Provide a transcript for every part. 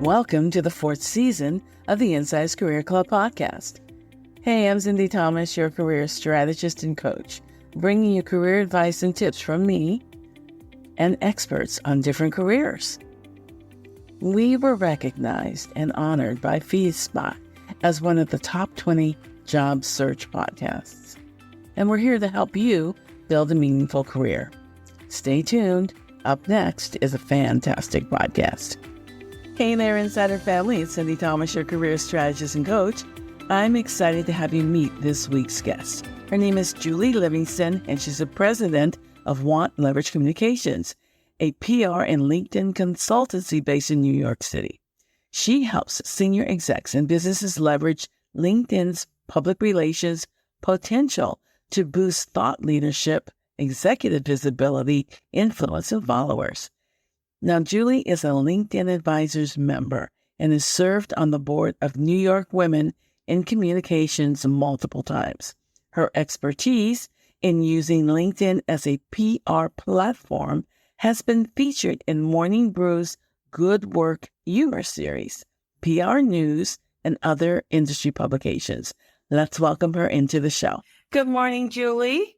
Welcome to the fourth season of the Insights Career Club podcast. Hey, I'm Sindy Thomas, your career strategist and coach, bringing you career advice and tips from me and experts on different careers. We were recognized and honored by FeedSpot as one of the top 20 job search podcasts. And we're here to help you build a meaningful career. Stay tuned. Up next is a fantastic podcast. Hey there, Insider family. It's Sindy Thomas, your career strategist and coach. I'm excited to have you meet this week's guest. Her name is Julie Livingston, and she's the president of Want Leverage Communications, a PR and LinkedIn consultancy based in New York City. She helps senior execs and businesses leverage LinkedIn's public relations potential to boost thought leadership, executive visibility, influence, and followers. Now, Julie is a LinkedIn Advisors member and has served on the board of New York Women in Communications multiple times. Her expertise in using LinkedIn as a PR platform has been featured in Morning Brew's Good Work Humor series, PR News, and other industry publications. Let's welcome her into the show. Good morning, Julie.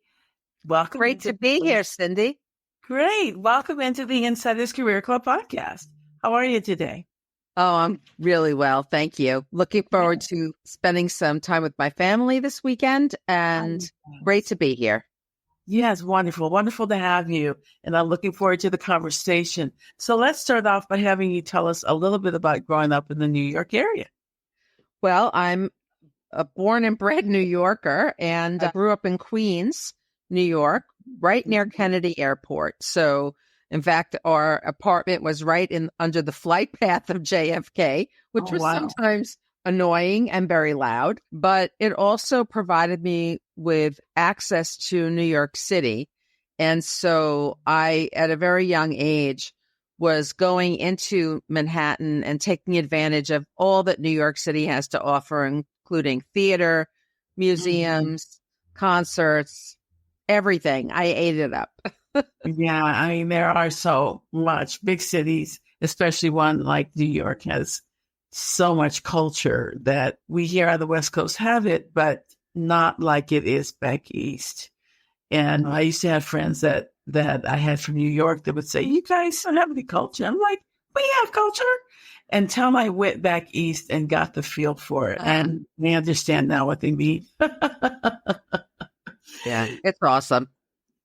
Welcome. Great to be here, Sindy. Great. Welcome into the Insiders Career Club podcast. How are you today? Oh, I'm really well. Thank you. Looking forward to spending some time with my family this weekend, and great to be here. Yes, wonderful. Wonderful to have you. And I'm looking forward to the conversation. So let's start off by having you tell us a little bit about growing up in the New York area. Well, I'm a born and bred New Yorker, and I grew up in Queens, New York, right near Kennedy Airport. So, in fact, our apartment was right in under the flight path of JFK, which was sometimes annoying and very loud. But it also provided me with access to New York City. And so I, at a very young age, was going into Manhattan and taking advantage of all that New York City has to offer, including theater, museums, concerts, everything. I ate it up. Yeah, I mean, there are so much. Big cities, especially one like New York, has so much culture that we here on the West Coast have it, but not like it is back east. And I used to have friends that I had from New York that would say, "You guys don't have any culture." I'm like, "We have culture." Until I went back east and got the feel for it. And I understand now what they mean. Yeah, it's awesome.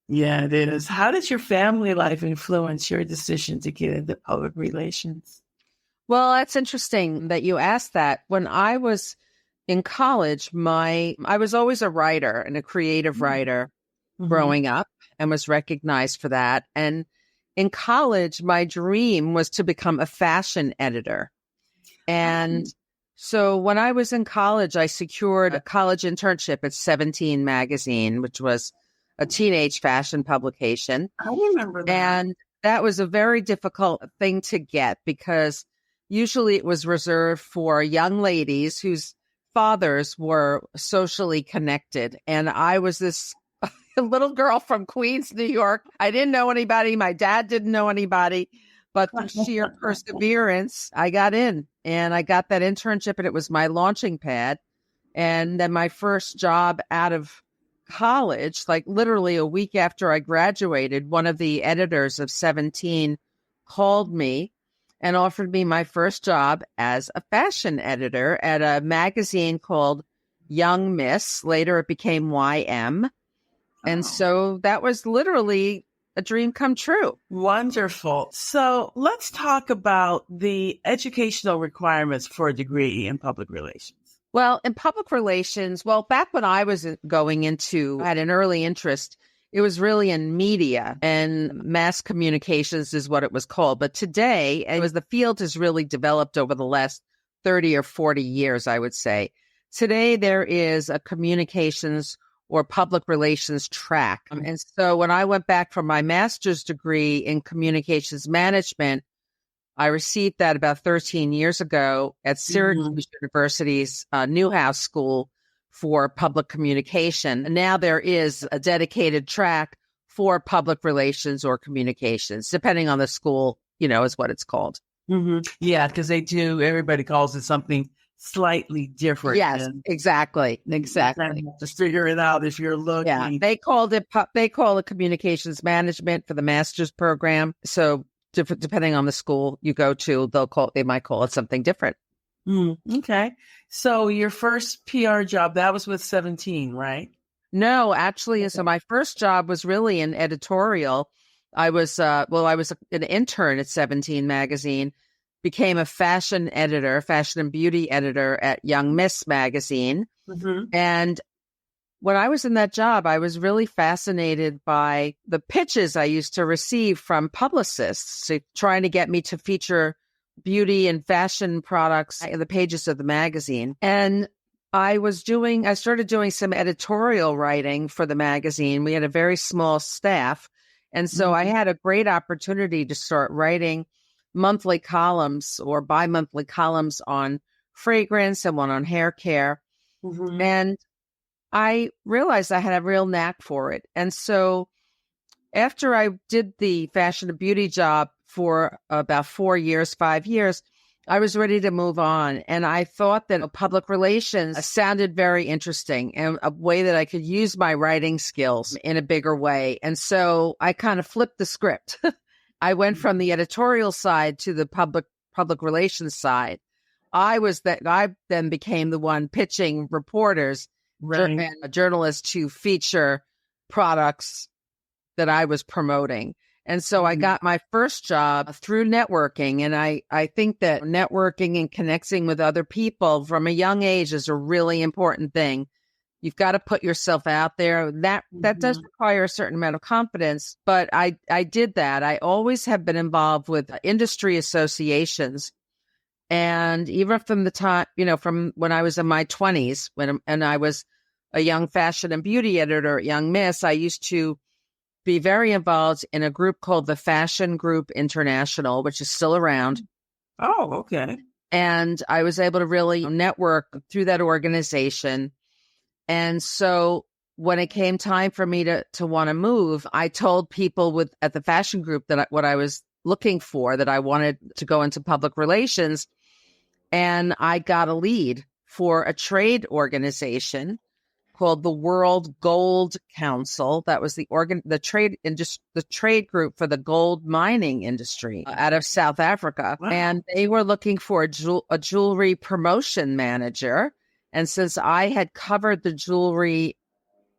Yeah, it is. How did your family life influence your decision to get into public relations? Well, that's interesting that you asked that. When I was in college, I was always a writer and a creative writer growing up, and was recognized for that. And in college, my dream was to become a fashion editor. And so when I was in college, I secured a college internship at 17 magazine, which was a teenage fashion publication. I remember that. And that was a very difficult thing to get because usually it was reserved for young ladies whose fathers were socially connected. And I was this little girl from Queens, New York. I didn't know anybody. My dad didn't know anybody. But through sheer perseverance, I got in and I got that internship, and it was my launching pad. And then my first job out of college, like literally a week after I graduated, one of the editors of 17 called me and offered me my first job as a fashion editor at a magazine called Young Miss. Later it became YM. And so that was literally a dream come true. Wonderful. So let's talk about the educational requirements for a degree in public relations. Well, in public relations, back when I was had an early interest, it was really in media and mass communications is what it was called. But today, as the field has really developed over the last 30 or 40 years, I would say, today there is a communications or public relations track. And so when I went back for my master's degree in communications management, I received that about 13 years ago at Syracuse University's Newhouse School for Public Communication. And now there is a dedicated track for public relations or communications, depending on the school, is what it's called. Yeah, because they do. Everybody calls it something slightly different. Yes, And exactly. you kind of have to figure it out if you're looking. Yeah, they call it communications management for the master's program. So depending on the school you go to, they might call it something different. Okay. So your first PR job, that was with 17, right? No, actually, so my first job was really in editorial. I was an intern at 17 magazine, became a fashion and beauty editor at Young Miss magazine. And when I was in that job, I was really fascinated by the pitches I used to receive from publicists trying to get me to feature beauty and fashion products in the pages of the magazine. And I started doing some editorial writing for the magazine. We had a very small staff. And so I had a great opportunity to start writing monthly columns or bi-monthly columns on fragrance and one on hair care. And I realized I had a real knack for it. And so after I did the fashion and beauty job for about 5 years, I was ready to move on. And I thought that public relations sounded very interesting and a way that I could use my writing skills in a bigger way. And so I kind of flipped the script. I went from the editorial side to the public relations side. I then became the one pitching reporters and journalists to feature products that I was promoting. And so I got my first job through networking. And I think that networking and connecting with other people from a young age is a really important thing. You've got to put yourself out there. That does require a certain amount of confidence, but I did that. I always have been involved with industry associations. And even from the time, from when I was in my 20s, and I was a young fashion and beauty editor at Young Miss, I used to be very involved in a group called the Fashion Group International, which is still around. Oh, okay. And I was able to really network through that organization. And so when it came time for me to want to move, I told people at the fashion group what I was looking for, that I wanted to go into public relations. And I got a lead for a trade organization called the World Gold Council. That was the trade group for the gold mining industry out of South Africa. Wow. And they were looking for a jewelry promotion manager. And since I had covered the jewelry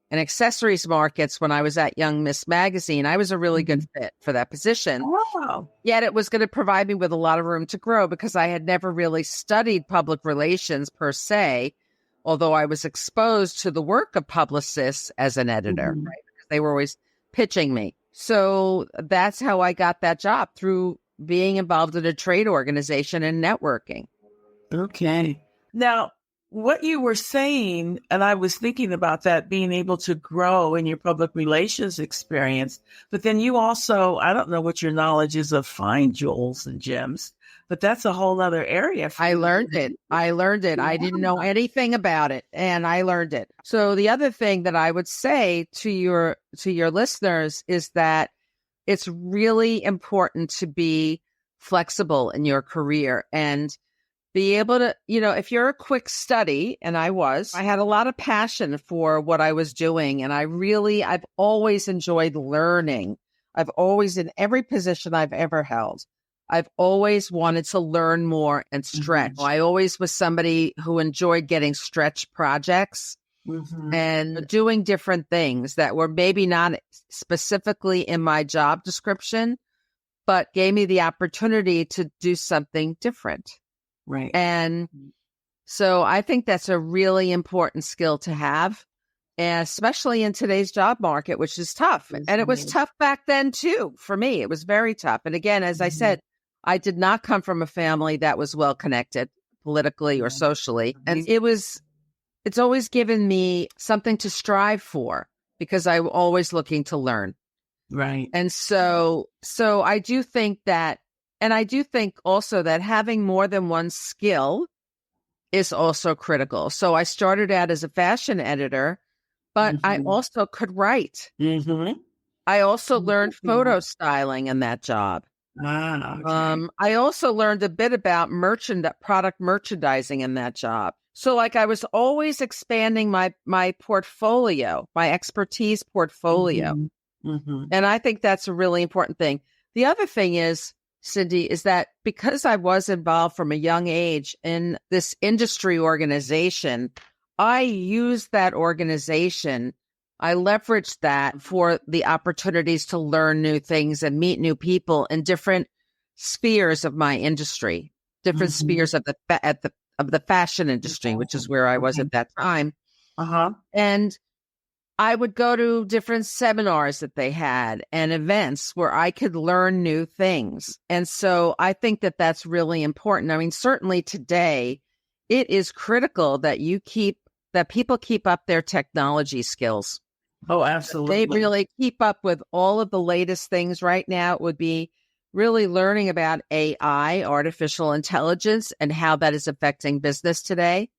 and accessories markets when I was at Young Miss magazine, I was a really good fit for that position. Wow. Yet it was going to provide me with a lot of room to grow because I had never really studied public relations per se, although I was exposed to the work of publicists as an editor, right? Because they were always pitching me. So that's how I got that job, through being involved in a trade organization and networking. Okay. Now, what you were saying, and I was thinking about that, being able to grow in your public relations experience, but then you also, I don't know what your knowledge is of fine jewels and gems, but that's a whole other area. I learned it. Yeah. I didn't know anything about it, and I learned it. So the other thing that I would say to your listeners is that it's really important to be flexible in your career and be able to, if you're a quick study, and I had a lot of passion for what I was doing. And I've always enjoyed learning. In every position I've ever held, I've always wanted to learn more and stretch. I always was somebody who enjoyed getting stretch projects and doing different things that were maybe not specifically in my job description, but gave me the opportunity to do something different. Right. And so I think that's a really important skill to have, and especially in today's job market, which is tough. And it was tough back then too. For me, it was very tough. And again, as I said, I did not come from a family that was well connected politically or socially. And it's always given me something to strive for because I'm always looking to learn. Right. And so I do think that. And I do think also that having more than one skill is also critical. So I started out as a fashion editor, but I also could write. I also learned photo styling in that job. Okay. I also learned a bit about product merchandising in that job. So like I was always expanding my portfolio, my expertise portfolio. And I think that's a really important thing. The other thing is, Sindy, is that because I was involved from a young age in this industry organization, I used that organization. I leveraged that for the opportunities to learn new things and meet new people in different spheres of my industry, different spheres of the fashion industry, which is where I was at that time. And I would go to different seminars that they had and events where I could learn new things. And so I think that that's really important. I mean, certainly today, it is critical that people keep up their technology skills. Oh, absolutely. They really keep up with all of the latest things right now. It would be really learning about AI, artificial intelligence, and how that is affecting business today.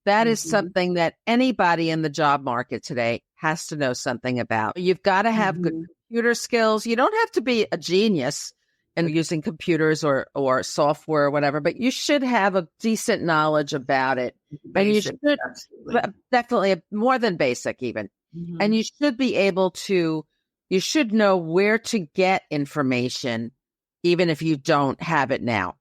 That is something that anybody in the job market today has to know something about. You've got to have good computer skills. You don't have to be a genius in using computers or software or whatever, but you should have a decent knowledge about it. Basic, and you should definitely more than basic even. And you should be able to, you should know where to get information, even if you don't have it now.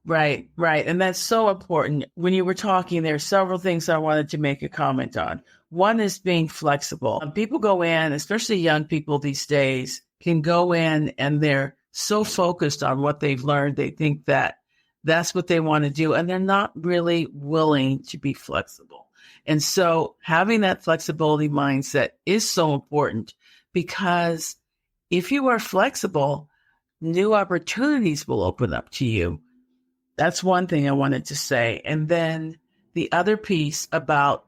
Right. And that's so important. When you were talking, there are several things I wanted to make a comment on. One is being flexible. People go in, especially young people these days, can go in and they're so focused on what they've learned. They think that that's what they want to do, and they're not really willing to be flexible. And so having that flexibility mindset is so important, because if you are flexible, new opportunities will open up to you. That's one thing I wanted to say. And then the other piece about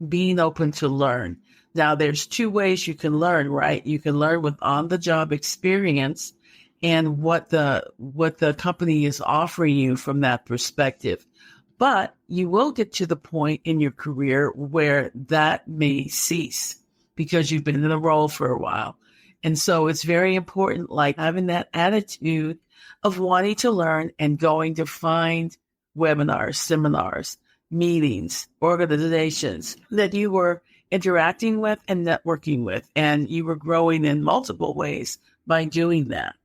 being open to learn. Now, there's two ways you can learn, right? You can learn with on-the-job experience and what the company is offering you from that perspective. But you will get to the point in your career where that may cease because you've been in a role for a while. And so it's very important, like having that attitude of wanting to learn and going to find webinars, seminars, meetings, organizations that you were interacting with and networking with, and you were growing in multiple ways by doing that.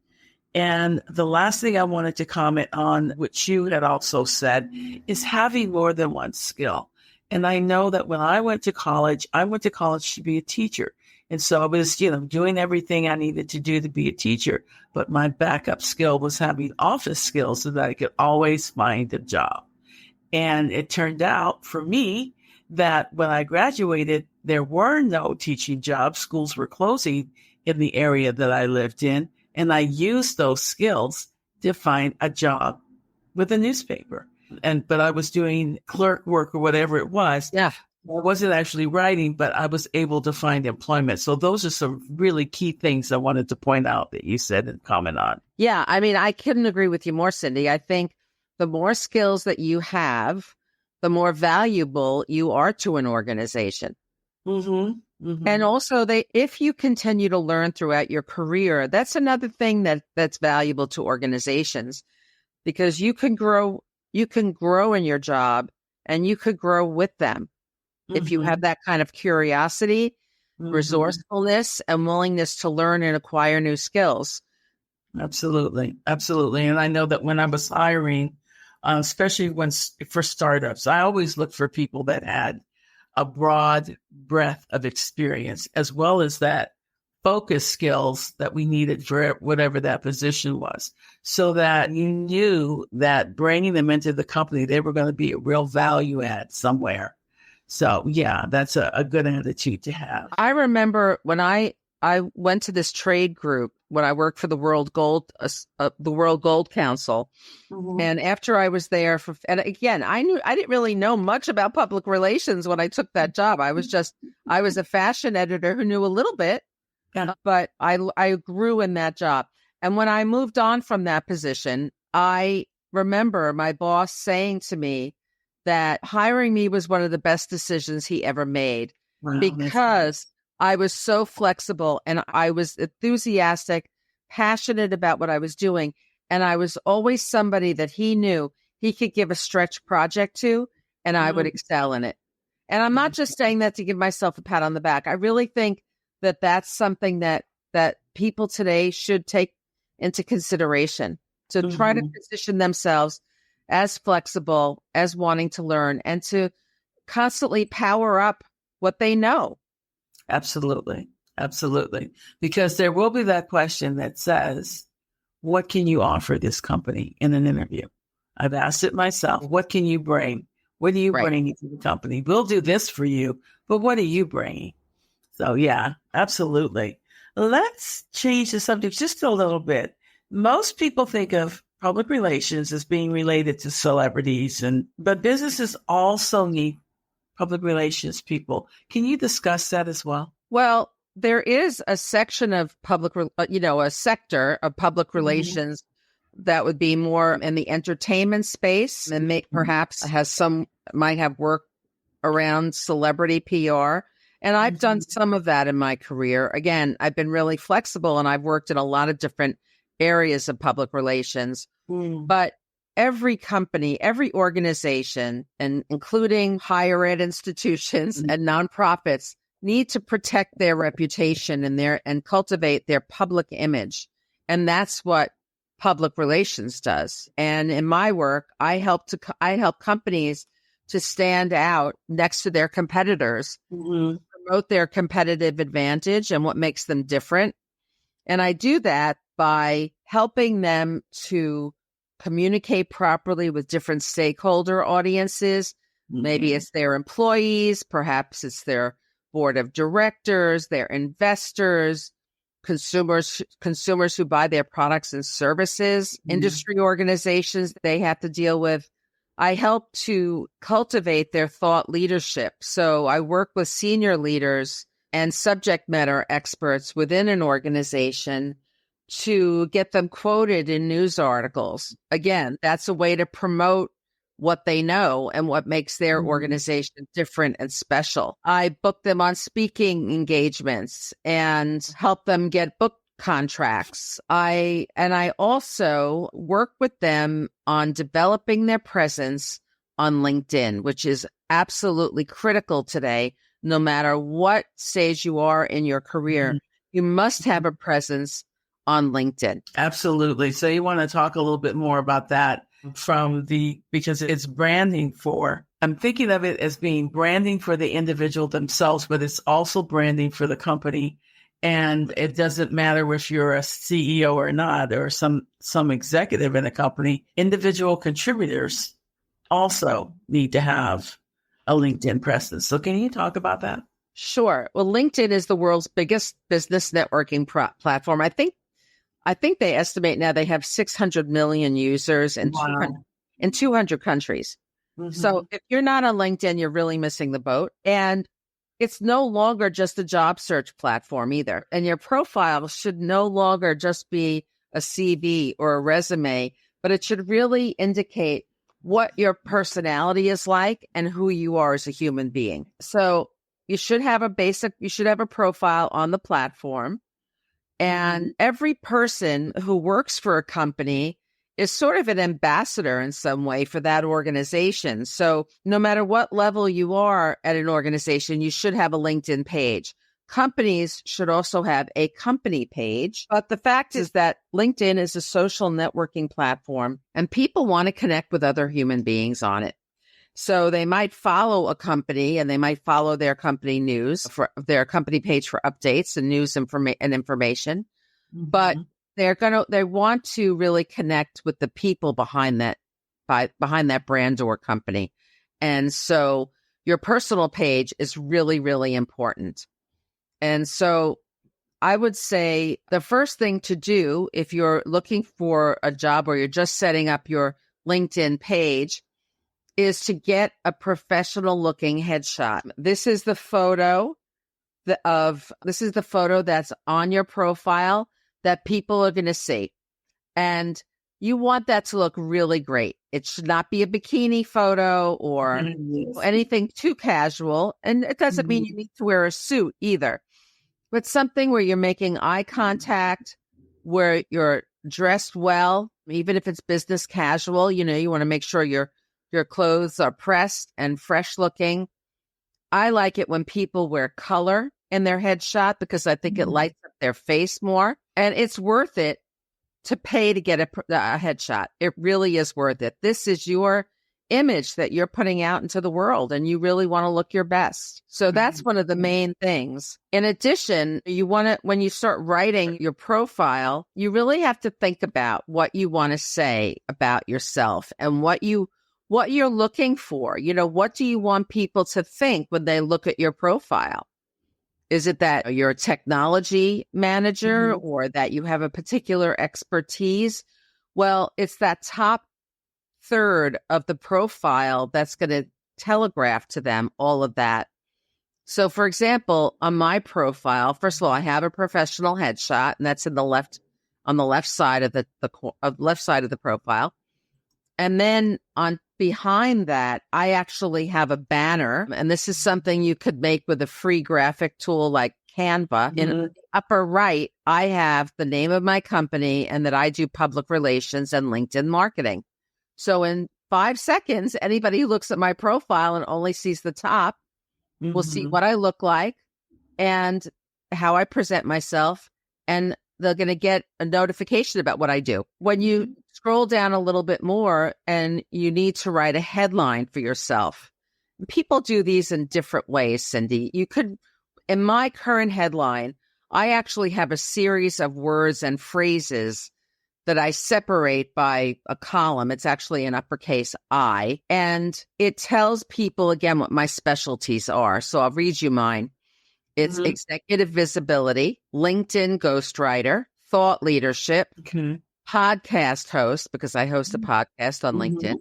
And the last thing I wanted to comment on, which you had also said, is having more than one skill. And I know that when I went to college to be a teacher. And so I was, doing everything I needed to do to be a teacher. But my backup skill was having office skills so that I could always find a job. And it turned out for me that when I graduated, there were no teaching jobs. Schools were closing in the area that I lived in. And I used those skills to find a job with a newspaper. But I was doing clerk work or whatever it was. Yeah. I wasn't actually writing, but I was able to find employment. So those are some really key things I wanted to point out that you said and comment on. Yeah. I mean, I couldn't agree with you more, Sindy. I think the more skills that you have, the more valuable you are to an organization. And also, if you continue to learn throughout your career, that's another thing that's valuable to organizations, because you can grow in your job and you could grow with them. If you have that kind of curiosity, resourcefulness, and willingness to learn and acquire new skills. Absolutely. And I know that when I was hiring, especially for startups, I always looked for people that had a broad breadth of experience, as well as that focus skills that we needed for whatever that position was, so that you knew that bringing them into the company, they were going to be a real value add somewhere. So yeah, that's a good attitude to have. I remember when I went to this trade group when I worked for the World Gold Council. And after I was there and again, I didn't really know much about public relations when I took that job. I was a fashion editor who knew a little bit, but I grew in that job. And when I moved on from that position, I remember my boss saying to me that hiring me was one of the best decisions he ever made, because I was so flexible and I was enthusiastic passionate about what I was doing. And I was always somebody that he knew he could give a stretch project to, and I would excel in it. And I'm not just saying that to give myself a pat on the back. I really think that that's something that people today should take into consideration, to try to position themselves as flexible, as wanting to learn, and to constantly power up what they know. Absolutely. Absolutely. Because there will be that question that says, what can you offer this company in an interview? I've asked it myself. What can you bring? What are you bringing to the company? We'll do this for you, but what are you bringing? So yeah, absolutely. Let's change the subject just a little bit. Most people think of public relations as being related to celebrities, but businesses also need public relations people. Can you discuss that as well? Well, there is a section of a sector of public relations that would be more in the entertainment space, and perhaps might have work around celebrity PR. And I've done some of that in my career. Again, I've been really flexible, and I've worked in a lot of different areas of public relations. But every company, every organization, and including higher ed institutions and nonprofits, need to protect their reputation and cultivate their public image. And that's what public relations does. And in my work, I help companies to stand out next to their competitors, promote their competitive advantage and what makes them different. And I do that by helping them to communicate properly with different stakeholder audiences. Maybe it's their employees, perhaps it's their board of directors, their investors, consumers who buy their products and services, industry organizations they have to deal with. I help to cultivate their thought leadership. So I work with senior leaders and subject matter experts within an organization to get them quoted in news articles. Again, that's a way to promote what they know and what makes their organization different and special. I book them on speaking engagements and help them get book contracts. I also work with them on developing their presence on LinkedIn, which is absolutely critical today. No matter what stage you are in your career, you must have a presence on LinkedIn. Absolutely. So you want to talk a little bit more about that because it's branding I'm thinking of it as being branding for the individual themselves, but it's also branding for the company. And it doesn't matter if you're a CEO or not, or some executive in a company. Individual contributors also need to have a LinkedIn presence. So can you talk about that? Sure. Well, LinkedIn is the world's biggest business networking platform. I think they estimate now they have 600 million users in 200 countries. So if you're not on LinkedIn, you're really missing the boat. And it's no longer just a job search platform either. And your profile should no longer just be a CV or a resume, but it should really indicate what your personality is like and who you are as a human being. So you should have a profile on the platform. And every person who works for a company is sort of an ambassador in some way for that organization. So no matter what level you are at an organization, you should have a LinkedIn page. Companies should also have a company page. But the fact is that LinkedIn is a social networking platform, and people want to connect with other human beings on it. So they might follow a company and they might follow their company news for their company page for updates and news and information. But they want to really connect with the people behind that brand or company. And so your personal page is really, really important. And so I would say the first thing to do if you're looking for a job or you're just setting up your LinkedIn page is to get a professional looking headshot. This is the photo that's on your profile that people are going to see. And you want that to look really great. It should not be a bikini photo or anything too casual. And it doesn't mean you need to wear a suit either, but something where you're making eye contact where you're dressed well, even if it's business casual. You want to make sure your clothes are pressed and fresh looking. I like it when people wear color in their headshot because I think it lights up their face more. And it's worth it to pay to get a headshot. It really is worth it. This is your image that you're putting out into the world, and you really want to look your best. So that's one of the main things. In addition, when you start writing your profile, you really have to think about what you want to say about yourself and what you're looking for. What do you want people to think when they look at your profile? Is it that you're a technology manager or that you have a particular expertise? Well, it's that top third of the profile that's going to telegraph to them all of that. So, for example, on my profile, first of all, I have a professional headshot, and that's on the left side of the left side of the profile. And then behind that, I actually have a banner, and this is something you could make with a free graphic tool like Canva. In the upper right, I have the name of my company and that I do public relations and LinkedIn marketing. So in 5 seconds, anybody who looks at my profile and only sees the top will see what I look like and how I present myself, and they're going to get a notification about what I do. When you scroll down a little bit more and you need to write a headline for yourself, people do these in different ways, Sindy. You could, in my current headline, I actually have a series of words and phrases that I separate by a column. It's actually an uppercase I, and it tells people, again, what my specialties are. So I'll read you mine. It's executive visibility, LinkedIn ghostwriter, thought leadership, podcast host, because I host a podcast on LinkedIn,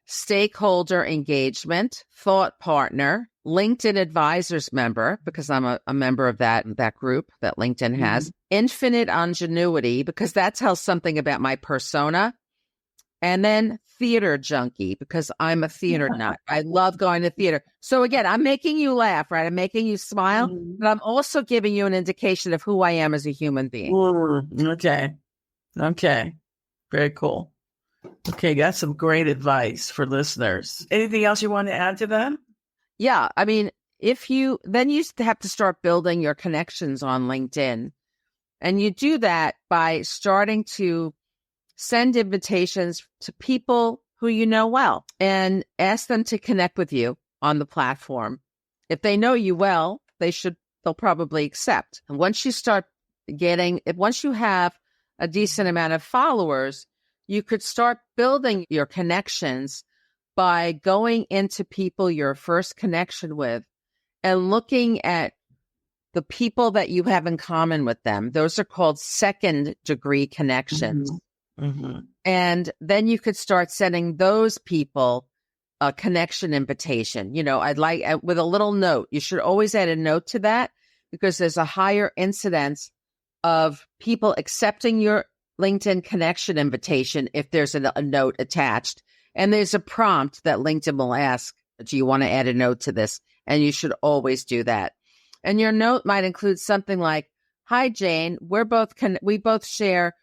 stakeholder engagement, thought partner, LinkedIn advisors member, because I'm a member of that group that LinkedIn has, infinite ingenuity, because that tells something about my persona, and then theater junkie, because I'm a theater nut. I love going to theater. So again, I'm making you laugh, right? I'm making you smile, but I'm also giving you an indication of who I am as a human being. Okay. Very cool. Okay, that's some great advice for listeners. Anything else you want to add to that? Yeah. I mean, then you have to start building your connections on LinkedIn. And you do that by starting to send invitations to people who you know well and ask them to connect with you on the platform. If they know you well, they'll probably accept. And once you have a decent amount of followers, you could start building your connections by going into people your first connection with and looking at the people that you have in common with them. Those are called second degree connections. And then you could start sending those people a connection invitation. I'd like with a little note. You should always add a note to that because there's a higher incidence of people accepting your LinkedIn connection invitation if there's a note attached. And there's a prompt that LinkedIn will ask, do you want to add a note to this? And you should always do that. And your note might include something like, hi, Jane, we both share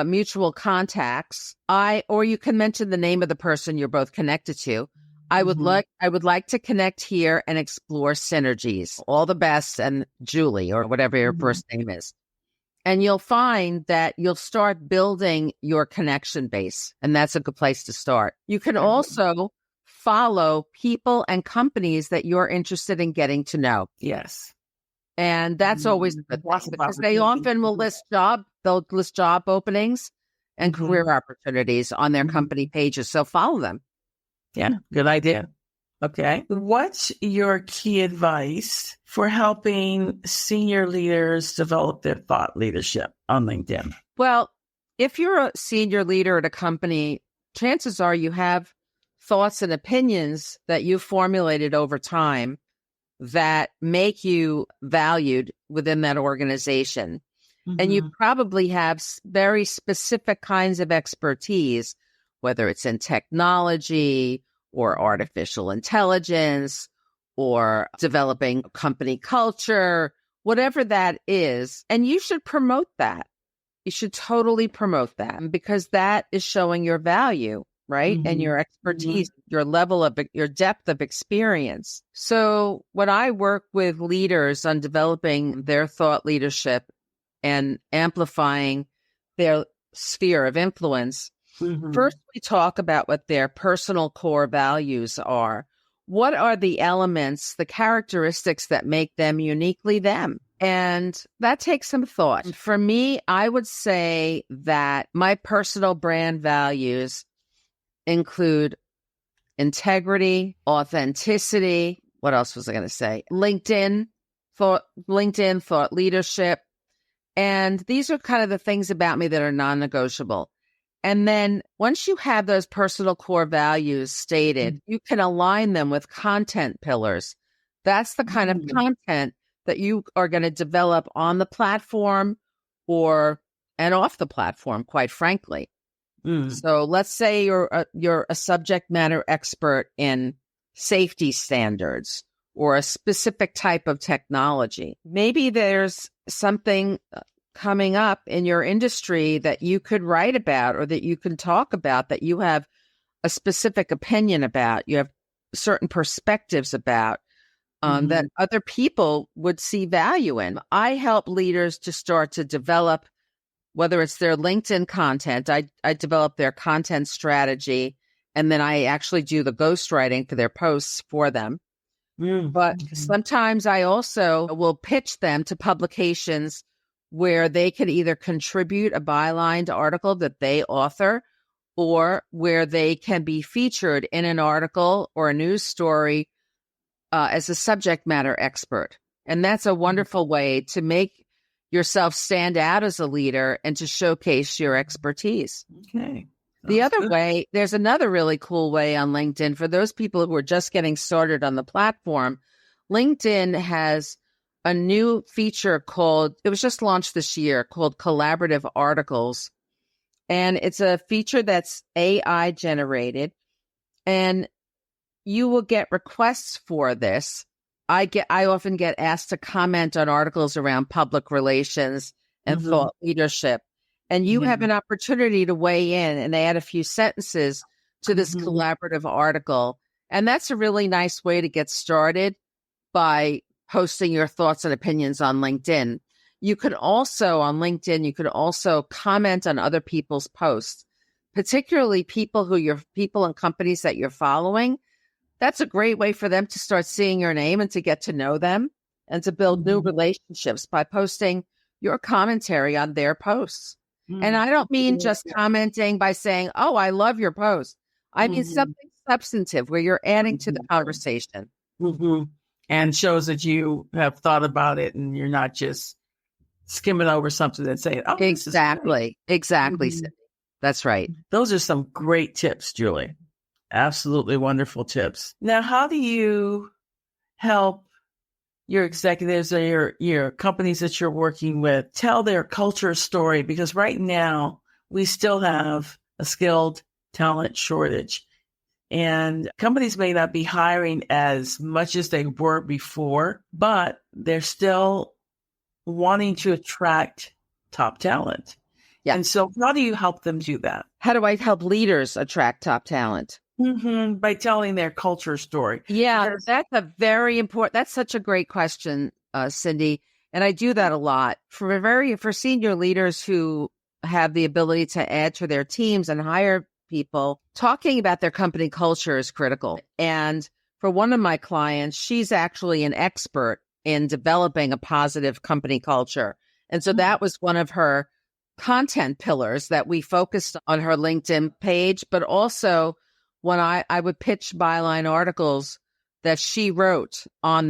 mutual contacts. Or you can mention the name of the person you're both connected to. I would like to connect here and explore synergies. All the best, and Julie, or whatever your first name is. And you'll find that you'll start building your connection base, and that's a good place to start. You can also follow people and companies that you're interested in getting to know. Yes. And that's always a good thing because they often will list job openings and career opportunities on their company pages. So follow them. Yeah, good idea. Okay. What's your key advice for helping senior leaders develop their thought leadership on LinkedIn? Well, if you're a senior leader at a company, chances are you have thoughts and opinions that you've formulated over time that make you valued within that organization. And you probably have very specific kinds of expertise, whether it's in technology or artificial intelligence or developing company culture, whatever that is. And you should promote that. you should totally promote that because that is showing your value, right? And your expertise, your level of your depth of experience. So when I work with leaders on developing their thought leadership and amplifying their sphere of influence, first we talk about what their personal core values are. What are the elements, the characteristics that make them uniquely them? And that takes some thought. For me, I would say that my personal brand values include integrity, authenticity. What else was I going to say? LinkedIn thought leadership. And these are kind of the things about me that are non-negotiable. And then once you have those personal core values stated, you can align them with content pillars. That's the kind of content that you are going to develop on the platform and off the platform, quite frankly. So let's say you're a subject matter expert in safety standards or a specific type of technology. Maybe there's something coming up in your industry that you could write about or that you can talk about that you have a specific opinion about, you have certain perspectives about. That other people would see value in. I help leaders to start to develop, whether it's their LinkedIn content, I develop their content strategy, and then I actually do the ghostwriting for their posts for them. But sometimes I also will pitch them to publications where they could either contribute a bylined article that they author or where they can be featured in an article or a news story as a subject matter expert. And that's a wonderful way to make yourself stand out as a leader and to showcase your expertise. Okay. The other way, there's another really cool way on LinkedIn for those people who are just getting started on the platform. LinkedIn has a new feature it was just launched this year, called Collaborative Articles. And it's a feature that's AI generated. And you will get requests for this. I often get asked to comment on articles around public relations and thought leadership. And you have an opportunity to weigh in and add a few sentences to this collaborative article. And that's a really nice way to get started by posting your thoughts and opinions on LinkedIn. You could also, on LinkedIn, comment on other people's posts, particularly people and companies that you're following. That's a great way for them to start seeing your name and to get to know them and to build new relationships by posting your commentary on their posts. And I don't mean just commenting by saying, oh, I love your post. I mean something substantive where you're adding to the conversation. And shows that you have thought about it and you're not just skimming over something and saying, oh, exactly. Cindy. That's right. Those are some great tips, Julie. Absolutely wonderful tips. Now, how do you help your executives or your companies that you're working with tell their culture story? Because right now we still have a skilled talent shortage and companies may not be hiring as much as they were before, but they're still wanting to attract top talent. Yeah. And so how do you help them do that? How do I help leaders attract top talent? By telling their culture story. Yeah, that's such a great question, Cindy. And I do that a lot for senior leaders who have the ability to add to their teams and hire people. Talking about their company culture is critical. And for one of my clients, she's actually an expert in developing a positive company culture. And so that was one of her content pillars that we focused on her LinkedIn page, but also when I would pitch byline articles that she wrote on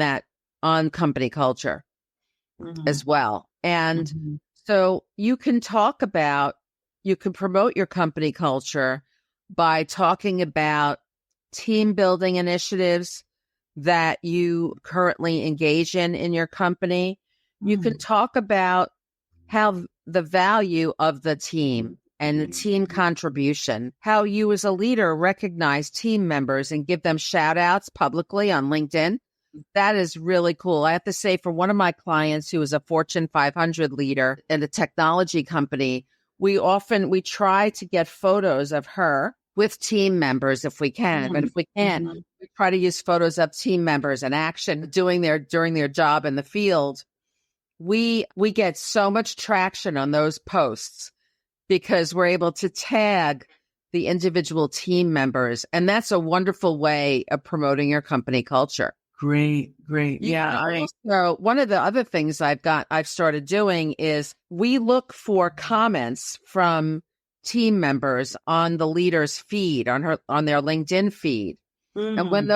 company culture as well. And so you can promote your company culture by talking about team building initiatives that you currently engage in your company. You can talk about how the value of the team and the team contribution, how you as a leader recognize team members and give them shout outs publicly on LinkedIn. That is really cool. I have to say, for one of my clients who is a Fortune 500 leader in a technology company, we try to get photos of her with team members if we can. But if we can't, we try to use photos of team members in action during their job in the field. We get so much traction on those posts because we're able to tag the individual team members. And that's a wonderful way of promoting your company culture. Great. Yeah. So one of the other things I've started doing is we look for comments from team members on the leader's feed, on their LinkedIn feed. And when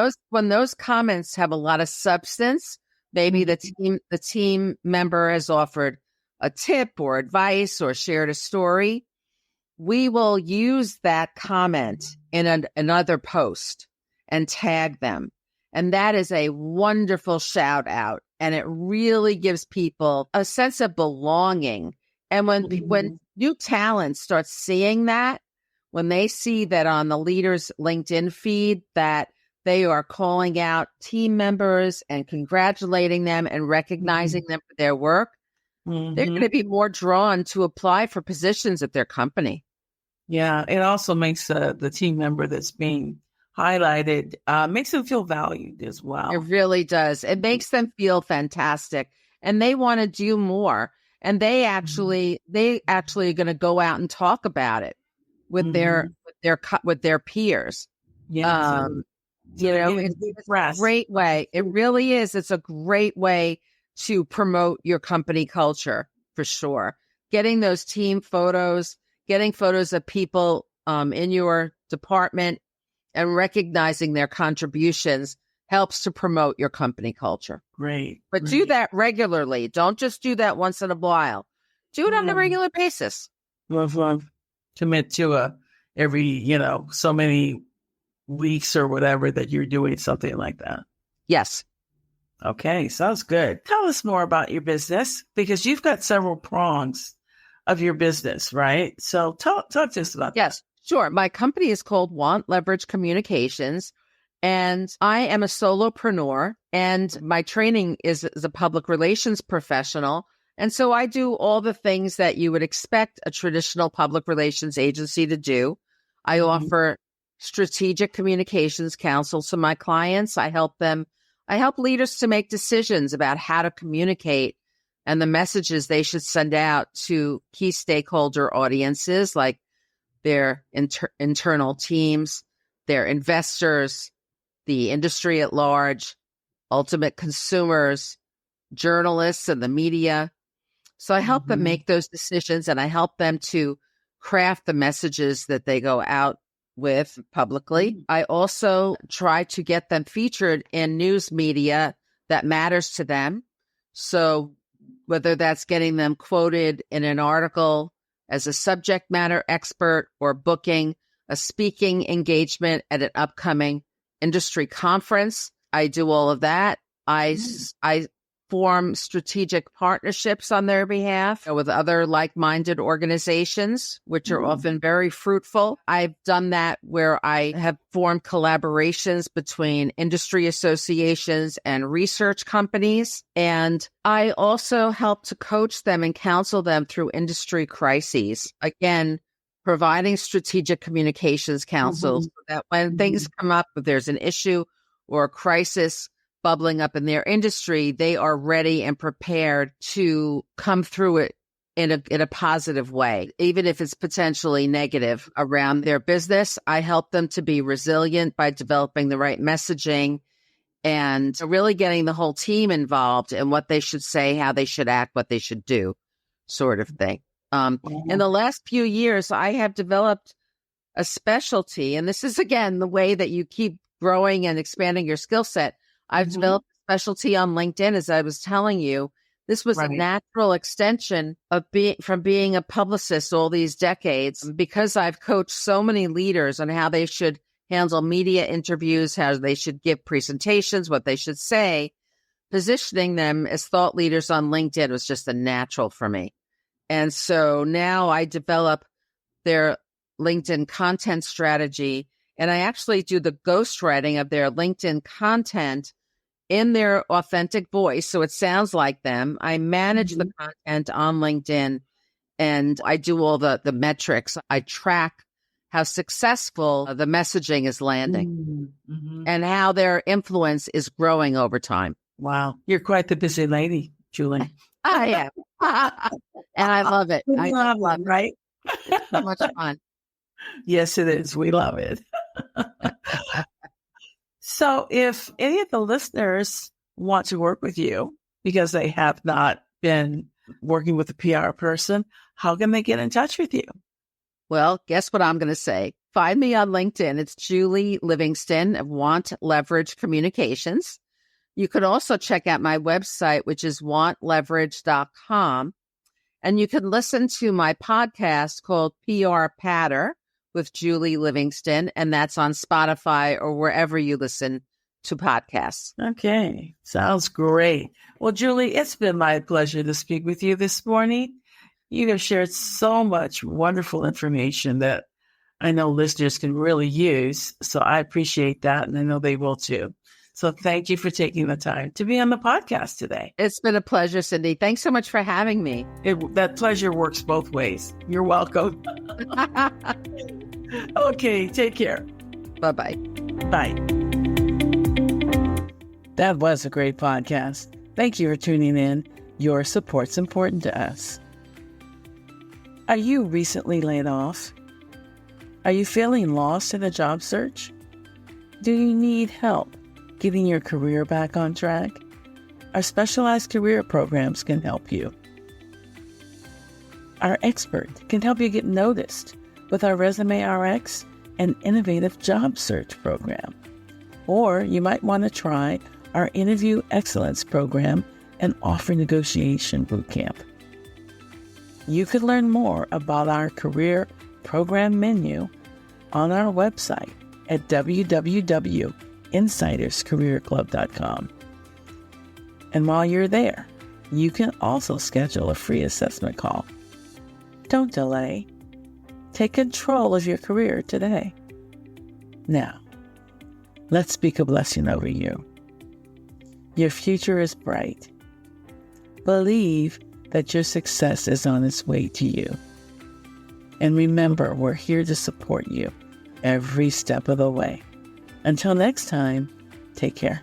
those comments have a lot of substance, maybe the team member has offered a tip or advice or shared a story, we will use that comment in another post and tag them. And that is a wonderful shout out. And it really gives people a sense of belonging. And when new talent starts seeing that, when they see that on the leader's LinkedIn feed that they are calling out team members and congratulating them and recognizing them for their work, they're going to be more drawn to apply for positions at their company. Yeah, it also makes the team member that's being highlighted, makes them feel valued as well. It really does. It makes them feel fantastic, and they want to do more. And they actually are going to go out and talk about it with their peers. Yeah, It's a great way. It really is. It's a great way to promote your company culture for sure. Getting those team photos, getting photos of people in your department and recognizing their contributions helps to promote your company culture. Great. But do that regularly. Don't just do that once in a while. Do it on a regular basis. Commit to every, so many weeks or whatever that you're doing something like that. Yes. Okay, sounds good. Tell us more about your business because you've got several prongs of your business, right? So talk to us about that. Yes, sure. My company is called Want Leverage Communications, and I am a solopreneur, and my training is as a public relations professional. And so I do all the things that you would expect a traditional public relations agency to do. I offer strategic communications counsel to my clients. I help leaders to make decisions about how to communicate and the messages they should send out to key stakeholder audiences like their internal teams, their investors, the industry at large, ultimate consumers, journalists, and the media. So I help them make those decisions, and I help them to craft the messages that they go out with publicly. I also try to get them featured in news media that matters to them. So whether that's getting them quoted in an article as a subject matter expert or booking a speaking engagement at an upcoming industry conference, I do all of that. I form strategic partnerships on their behalf with other like-minded organizations, which are often very fruitful. I've done that where I have formed collaborations between industry associations and research companies. And I also help to coach them and counsel them through industry crises. Again, providing strategic communications counsel so that when things come up, if there's an issue or a crisis bubbling up in their industry, they are ready and prepared to come through it in a positive way, even if it's potentially negative around their business. I help them to be resilient by developing the right messaging and really getting the whole team involved in what they should say, how they should act, what they should do, sort of thing. In the last few years, I have developed a specialty, and this is, again, the way that you keep growing and expanding your skill set. I've developed a specialty on LinkedIn, as I was telling you. This was a natural extension of being a publicist all these decades, because I've coached so many leaders on how they should handle media interviews, how they should give presentations, what they should say. Positioning them as thought leaders on LinkedIn was just a natural for me. And so now I develop their LinkedIn content strategy, and I actually do the ghostwriting of their LinkedIn content in their authentic voice, so it sounds like them. I manage the content on LinkedIn, and I do all the metrics. I track how successful the messaging is landing and how their influence is growing over time. Wow. You're quite the busy lady, Julie. I am. And I love it. I love it, right? It's so much fun. Yes, it is. We love it. So if any of the listeners want to work with you because they have not been working with a PR person, how can they get in touch with you? Well, guess what I'm going to say? Find me on LinkedIn. It's Julie Livingston of Want Leverage Communications. You could also check out my website, which is wantleverage.com. And you can listen to my podcast called PR Patter with Julie Livingston, and that's on Spotify or wherever you listen to podcasts. Okay. Sounds great. Well, Julie, it's been my pleasure to speak with you this morning. You have shared so much wonderful information that I know listeners can really use. So I appreciate that, and I know they will too. So thank you for taking the time to be on the podcast today. It's been a pleasure, Sindy. Thanks so much for having me. That pleasure works both ways. You're welcome. Okay, take care. Bye-bye. Bye. That was a great podcast. Thank you for tuning in. Your support's important to us. Are you recently laid off? Are you feeling lost in a job search? Do you need help getting your career back on track? Our specialized career programs can help you. Our expert can help you get noticed with our Resume RX and innovative job search program. Or you might want to try our Interview Excellence program and Offer Negotiation Bootcamp. You could learn more about our career program menu on our website at www.insiderscareerclub.com. And while you're there, you can also schedule a free assessment call. Don't delay. Take control of your career today. Now, let's speak a blessing over you. Your future is bright. Believe that your success is on its way to you. And remember, we're here to support you every step of the way. Until next time, take care.